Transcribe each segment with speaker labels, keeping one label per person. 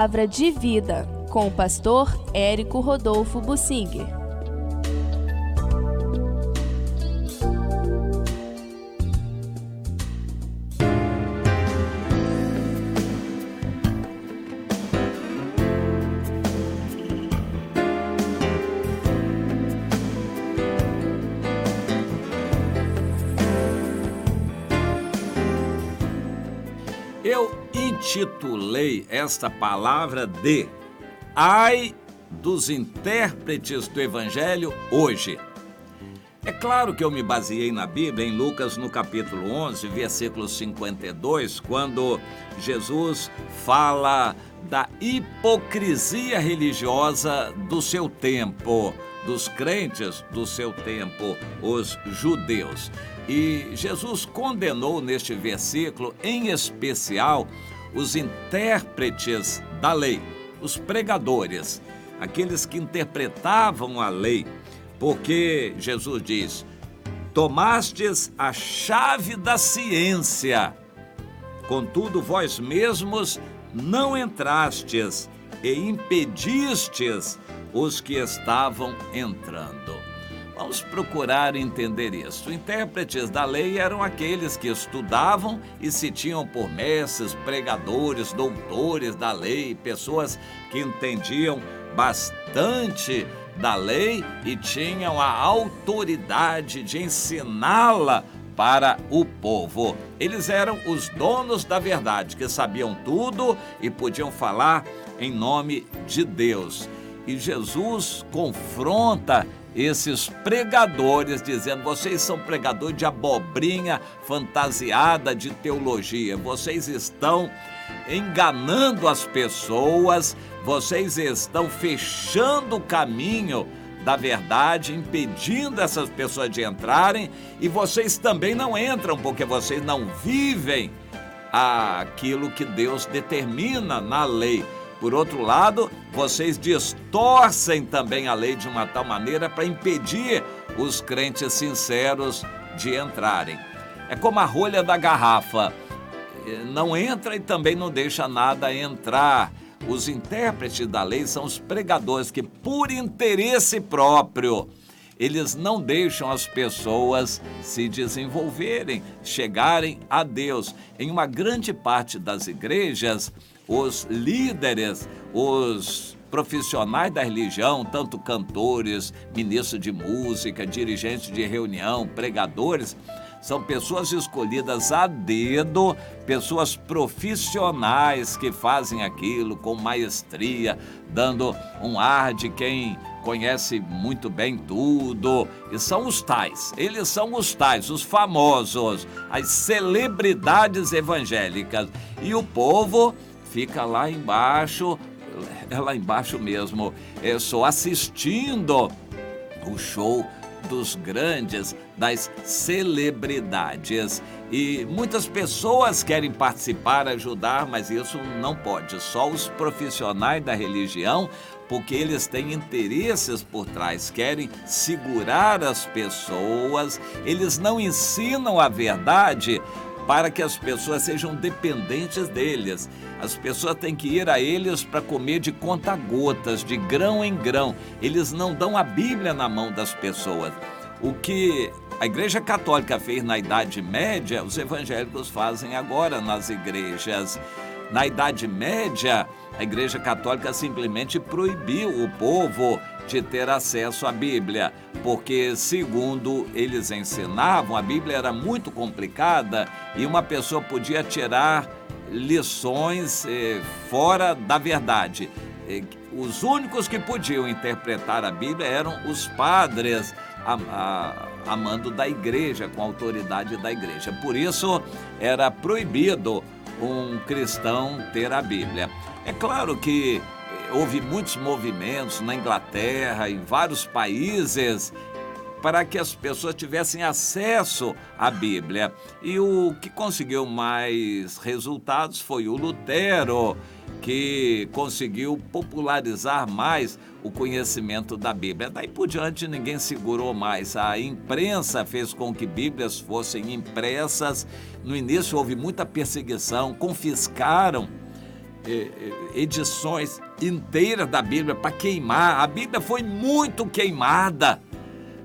Speaker 1: Palavra de Vida, com o pastor Érico Rodolfo Bussinger.
Speaker 2: Eu intitulei esta palavra de Ai dos intérpretes do Evangelho hoje. É claro que eu me baseei na Bíblia, em Lucas, no capítulo 11, versículo 52, quando Jesus fala da hipocrisia religiosa do seu tempo, dos crentes do seu tempo, os judeus. E Jesus condenou neste versículo, em especial, os intérpretes da lei, os pregadores, aqueles que interpretavam a lei, porque Jesus diz: tomastes a chave da ciência, contudo vós mesmos não entrastes e impedistes os que estavam entrando. Vamos procurar entender isso. Intérpretes da lei eram aqueles que estudavam e se tinham por mestres, pregadores, doutores da lei, pessoas que entendiam bastante da lei e tinham a autoridade de ensiná-la para o povo. Eles eram os donos da verdade, que sabiam tudo e podiam falar em nome de Deus. E Jesus confronta esses pregadores, dizendo: vocês são pregadores de abobrinha fantasiada de teologia, vocês estão enganando as pessoas, vocês estão fechando o caminho da verdade, impedindo essas pessoas de entrarem, e vocês também não entram porque vocês não vivem aquilo que Deus determina na lei. Por outro lado, vocês distorcem também a lei de uma tal maneira para impedir os crentes sinceros de entrarem. É como a rolha da garrafa, não entra e também não deixa nada entrar. Os intérpretes da lei são os pregadores que, por interesse próprio, eles não deixam as pessoas se desenvolverem, chegarem a Deus. Em uma grande parte das igrejas, os líderes, os profissionais da religião, tanto cantores, ministros de música, dirigentes de reunião, pregadores, são pessoas escolhidas a dedo, pessoas profissionais que fazem aquilo com maestria, dando um ar de quem conhece muito bem tudo. E são os tais, eles são os tais, os famosos, as celebridades evangélicas. E o povo fica lá embaixo, é lá embaixo mesmo, só assistindo o show dos grandes, das celebridades. E muitas pessoas querem participar, ajudar, mas isso não pode. Só os profissionais da religião, porque eles têm interesses por trás, querem segurar as pessoas, eles não ensinam a verdade para que as pessoas sejam dependentes deles. As pessoas têm que ir a eles para comer de conta-gotas, de grão em grão. Eles não dão a Bíblia na mão das pessoas. O que a Igreja Católica fez na Idade Média, os evangélicos fazem agora nas igrejas. Na Idade Média, a Igreja Católica simplesmente proibiu o povo de ter acesso à Bíblia, porque, segundo eles ensinavam, a Bíblia era muito complicada e uma pessoa podia tirar lições fora da verdade. Os únicos que podiam interpretar a Bíblia eram os padres, a mando da igreja, com a autoridade da igreja. Por isso, era proibido um cristão ter a Bíblia. É claro que houve muitos movimentos na Inglaterra, em vários países, para que as pessoas tivessem acesso à Bíblia. E o que conseguiu mais resultados foi o Lutero, que conseguiu popularizar mais o conhecimento da Bíblia. Daí por diante ninguém segurou mais. A imprensa fez com que Bíblias fossem impressas. No início houve muita perseguição, confiscaram edições inteiras da Bíblia para queimar. A Bíblia foi muito queimada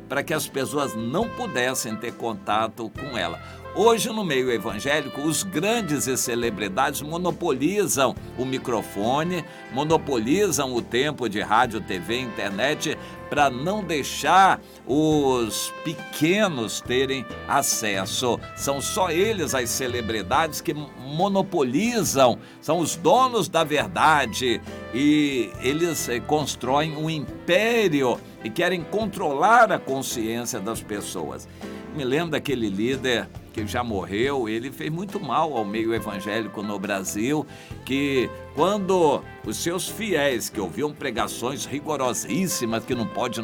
Speaker 2: para que as pessoas não pudessem ter contato com ela. Hoje, no meio evangélico, os grandes e celebridades monopolizam o microfone, monopolizam o tempo de rádio, TV, internet, para não deixar os pequenos terem acesso. São só eles, as celebridades, que monopolizam, são os donos da verdade, e eles constroem um império e querem controlar a consciência das pessoas. Me lembro daquele líder que já morreu. Ele fez muito mal ao meio evangélico no Brasil, que quando os seus fiéis, que ouviam pregações rigorosíssimas, que não pode,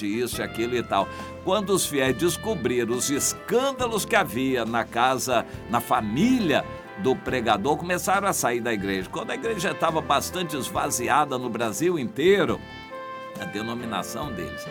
Speaker 2: isso e aquilo e tal, quando os fiéis descobriram os escândalos que havia na casa, na família do pregador, começaram a sair da igreja. Quando a igreja estava bastante esvaziada no Brasil inteiro, a denominação deles,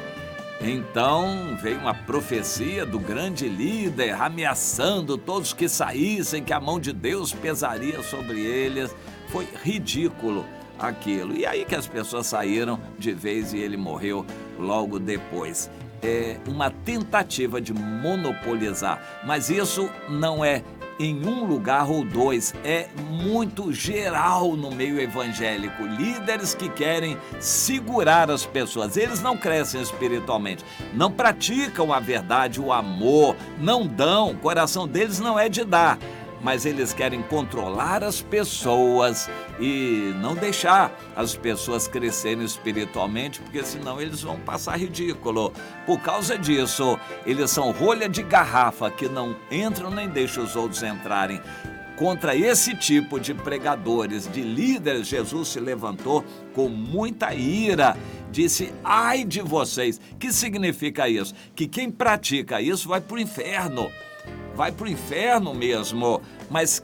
Speaker 2: então veio uma profecia do grande líder ameaçando todos que saíssem, que a mão de Deus pesaria sobre eles. Foi ridículo aquilo. E aí que as pessoas saíram de vez e ele morreu logo depois. É uma tentativa de monopolizar, mas isso não é em um lugar ou dois, é muito geral no meio evangélico. Líderes que querem segurar as pessoas, eles não crescem espiritualmente, não praticam a verdade, o amor, não dão, o coração deles não é de dar, mas eles querem controlar as pessoas e não deixar as pessoas crescerem espiritualmente, porque senão eles vão passar ridículo. Por causa disso, eles são rolha de garrafa que não entram nem deixam os outros entrarem. Contra esse tipo de pregadores, de líderes, Jesus se levantou com muita ira. Disse: ai de vocês. Que significa isso? Que quem pratica isso vai para o inferno. Vai para o inferno mesmo. Mas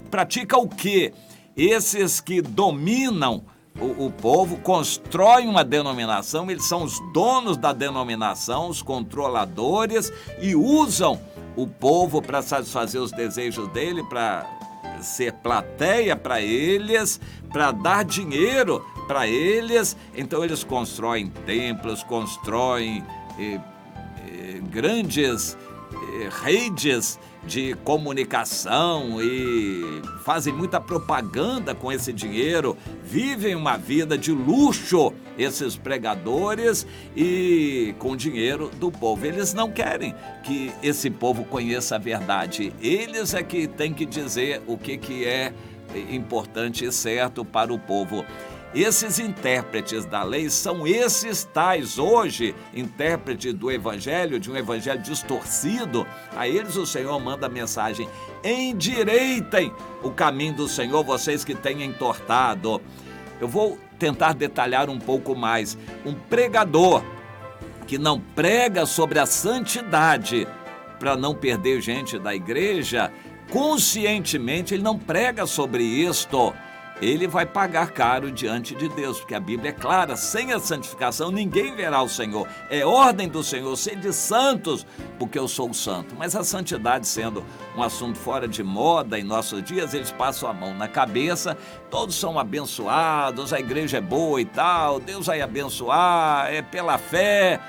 Speaker 2: pratica o quê? Esses que dominam o povo, constroem uma denominação, eles são os donos da denominação, os controladores, e usam o povo para satisfazer os desejos dele, para ser plateia para eles, para dar dinheiro para eles. Então eles constroem templos, constroem grandes redes de comunicação e fazem muita propaganda com esse dinheiro, vivem uma vida de luxo, esses pregadores, e com dinheiro do povo. Eles não querem que esse povo conheça a verdade, eles é que têm que dizer o que é importante e certo para o povo. Esses intérpretes da lei são esses tais hoje, intérpretes do evangelho, de um evangelho distorcido. A eles o Senhor manda a mensagem: endireitem o caminho do Senhor, vocês que têm entortado. Eu vou tentar detalhar um pouco mais. Um pregador que não prega sobre a santidade para não perder gente da igreja, conscientemente ele não prega sobre isto. Ele vai pagar caro diante de Deus, porque a Bíblia é clara: sem a santificação ninguém verá o Senhor. É ordem do Senhor: sede santos, porque eu sou santo. Mas a santidade sendo um assunto fora de moda em nossos dias, eles passam a mão na cabeça, todos são abençoados, a igreja é boa e tal, Deus vai abençoar, é pela fé,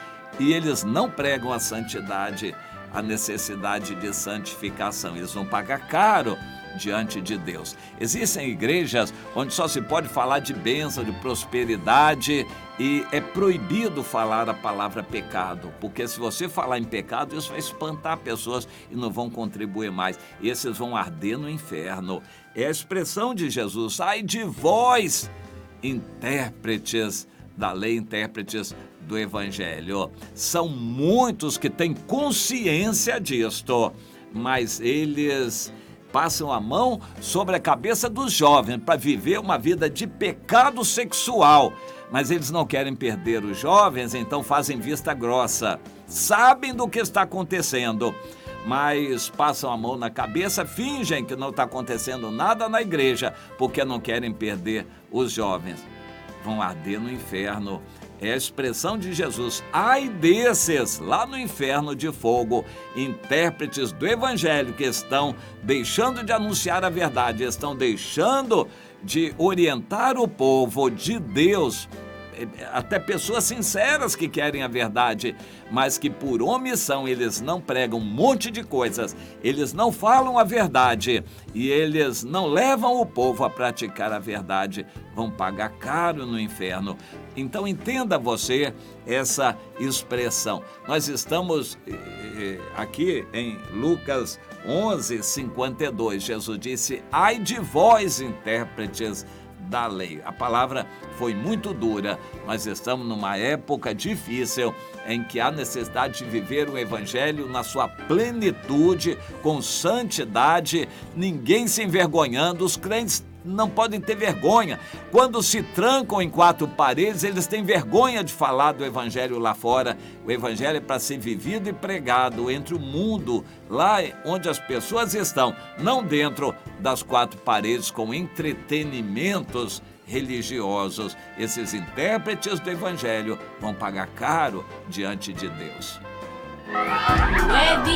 Speaker 2: e eles não pregam a santidade, a necessidade de santificação. Eles vão pagar caro diante de Deus. Existem igrejas onde só se pode falar de bênção, de prosperidade, e é proibido falar a palavra pecado, porque se você falar em pecado, isso vai espantar pessoas e não vão contribuir mais. Esses vão arder no inferno. É a expressão de Jesus: ai de vós, intérpretes da lei, intérpretes do evangelho. São muitos que têm consciência disto, mas eles passam a mão sobre a cabeça dos jovens para viver uma vida de pecado sexual. Mas eles não querem perder os jovens, então fazem vista grossa. Sabem do que está acontecendo, mas passam a mão na cabeça, fingem que não está acontecendo nada na igreja, porque não querem perder os jovens. Vão arder no inferno. É a expressão de Jesus: ai desses lá no inferno de fogo, intérpretes do evangelho que estão deixando de anunciar a verdade, estão deixando de orientar o povo de Deus, até pessoas sinceras que querem a verdade, mas que por omissão eles não pregam um monte de coisas, eles não falam a verdade e eles não levam o povo a praticar a verdade, vão pagar caro no inferno. Então entenda você essa expressão. Nós estamos aqui em Lucas 11:52. Jesus disse: ai de vós, intérpretes da lei. A palavra foi muito dura. Nós estamos numa época difícil em que há necessidade de viver o evangelho na sua plenitude, com santidade, ninguém se envergonhando. Os crentes não podem ter vergonha. Quando se trancam em quatro paredes, eles têm vergonha de falar do evangelho lá fora. O evangelho é para ser vivido e pregado entre o mundo, lá onde as pessoas estão, não dentro das quatro paredes com entretenimentos religiosos. Esses intérpretes do evangelho vão pagar caro diante de Deus.